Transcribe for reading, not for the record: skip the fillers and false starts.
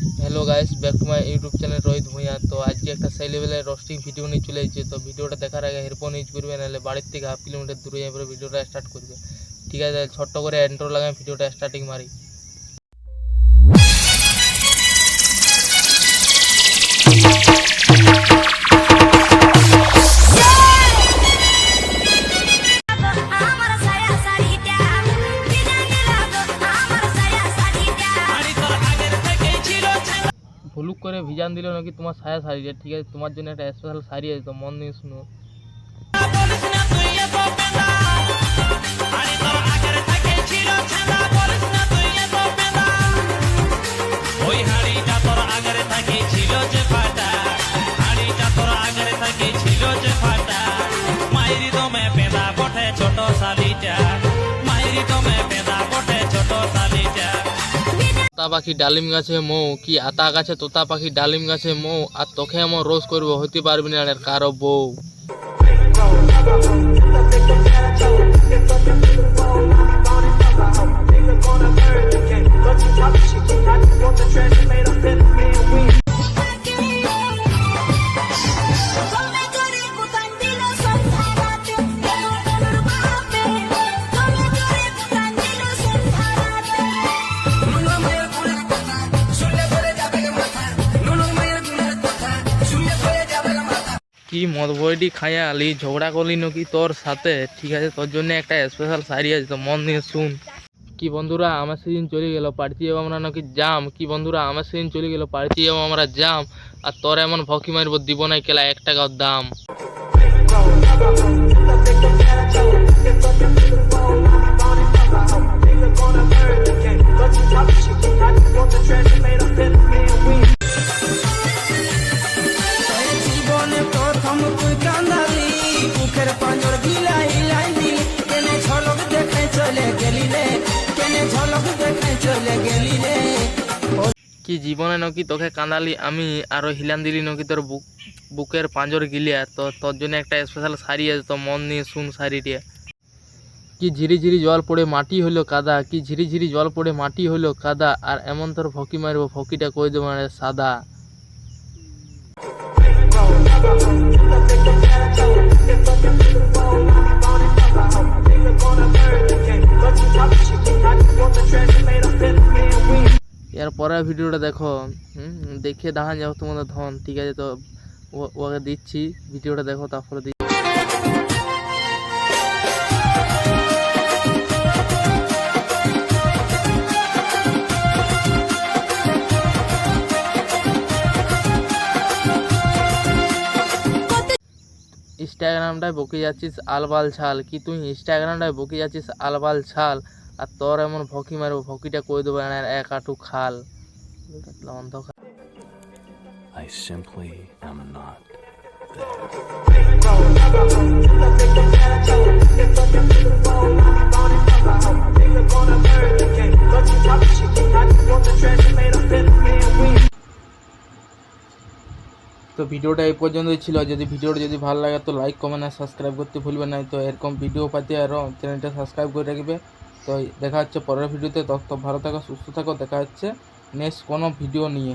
Hello guys, back to my YouTube channel Rohit Bhuya. तो आज के एक সেই লেভেলের রোস্টিং ভিডিও নিয়ে চলে এসেছে। তো ভিডিওটা দেখার আগে হেডফোন ইউজ করবে, নাহলে বাড়ির থেকে হাফ কিলোমিটার দূরে যাবে ভিডিওটা স্টার্ট করবে। ঠিক আছে, ছোট্ট করে ইন্ট্রো লাগাই ভিডিওটা স্টার্টিং মারি। ভুলুক করে ভিজান দিল নাকি তোমার সায়া শাড়িটা। ঠিক আছে, তোমার জন্য একটা স্পেশাল শাড়ি আছে, তো মন দিয়ে শুনো। তোতা পাখি ডালিম গাছে মৌ, কি আতা গাছে তোতা পাখি ডালিম গাছে মৌ, আর তোকে আমার রোজ করবো, হইতে পারবি না আর কারো বউ। কি মদ বইটি খাইয়া আলি, ঝগড়া করলি নাকি তোর সাথে। ঠিক আছে, তোর জন্য একটা স্পেশাল শাড়ি আছে, তো মন দিয়ে শুন। কি বন্ধুরা, আমার সেদিন চলে গেল, পাড়তে যাবো আমরা নাকি জাম। কি বন্ধুরা, আমার সেদিন চলে গেল, পাড়তে যাবো আমরা জাম। আর তোর এমন ভকি মারবো, দিব নাই কেলা 1 টাকার দাম। কি জীবনে নাকি তোকে কাঁদালি আমি, আরো হিলান দিলি নাকি তোর বুকের পাঁজর গিলিয়া। তো তোর জন্য একটা স্পেশাল শাড়ি আছে, তো মন নিয়ে শুন শাড়িটা। কি ঝিরি ঝিরি জল পড়ে মাটি হইলো কাদা, কি ঝিরি ঝিরি জল পড়ে মাটি হইলো কাদা, আর এমন তোর ফকি মারবো, ফকিটা কই দেবো মানে সাদা। এর পরের ভিডিওটা দেখো, দেখে দেখা যাও তোমাদের ধন। ঠিক আছে, তো ওকে দিচ্ছি, ভিডিওটা দেখো, তারপরে ইনস্টাগ্রামটায় বকে যাচ্ছিস আলবাল ছাল, কি তুই ইনস্টাগ্রামটায় বকে যাচ্ছিস আলবাল ছাল, আর তোর এমন ফকি মারবো, ফকিটা কই দেবো এক আটু খাল। অন্ধকার I simply am not তো ভিডিওটা এই পর্যন্তই ছিল। যদি ভিডিওটা যদি ভালো লাগে তো লাইক কমেন্ট আর সাবস্ক্রাইব করতে ভুলবেন না। তো এরকম ভিডিও পাতে আরও চ্যানেলটা সাবস্ক্রাইব করে রাখবে। তো দেখা হচ্ছে পরের ভিডিওতে। তত ভালো থাকো, সুস্থ থাকো, দেখা হচ্ছে নেক্সট কোনো ভিডিও নিয়ে।